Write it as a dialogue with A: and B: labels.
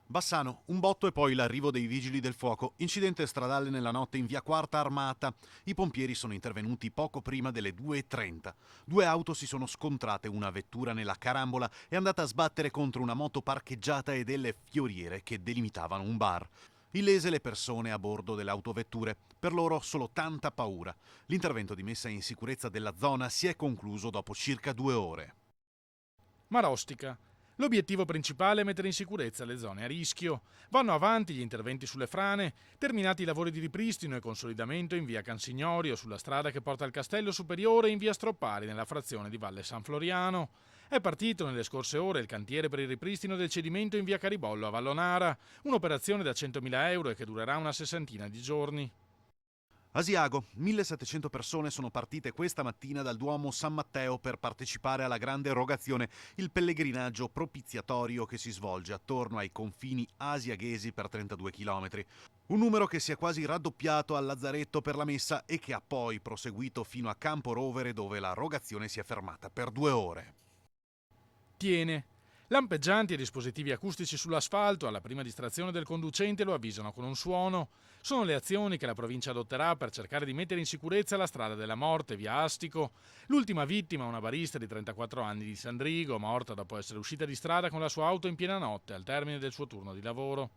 A: Bassano, un botto e poi l'arrivo dei vigili del fuoco. Incidente stradale nella notte in via Quarta Armata. I pompieri sono intervenuti poco prima delle 2:30. Due auto si sono scontrate, una vettura nella carambola è andata a sbattere contro una moto parcheggiata e delle fioriere che delimitavano un bar. Illese le persone a bordo delle autovetture. Per loro solo tanta paura. L'intervento di messa in sicurezza della zona si è concluso dopo circa 2 ore.
B: Marostica. L'obiettivo principale è mettere in sicurezza le zone a rischio. Vanno avanti gli interventi sulle frane, terminati i lavori di ripristino e consolidamento in via Cansignorio, sulla strada che porta al Castello Superiore e in via Stroppari, nella frazione di Valle San Floriano. È partito nelle scorse ore il cantiere per il ripristino del cedimento in via Caribollo a Vallonara, un'operazione da 100.000 euro e che durerà una sessantina di giorni.
A: Asiago, 1700 persone sono partite questa mattina dal Duomo San Matteo per partecipare alla grande erogazione, il pellegrinaggio propiziatorio che si svolge attorno ai confini asiaghesi per 32 km. Un numero che si è quasi raddoppiato al Lazzaretto per la messa e che ha poi proseguito fino a Campo Rovere, dove la erogazione si è fermata per 2 ore.
B: Tiene. Lampeggianti e dispositivi acustici sull'asfalto alla prima distrazione del conducente lo avvisano con un suono. Sono le azioni che la provincia adotterà per cercare di mettere in sicurezza la strada della morte, via Astico. L'ultima vittima, una barista di 34 anni di Sandrigo, morta dopo essere uscita di strada con la sua auto in piena notte al termine del suo turno di lavoro.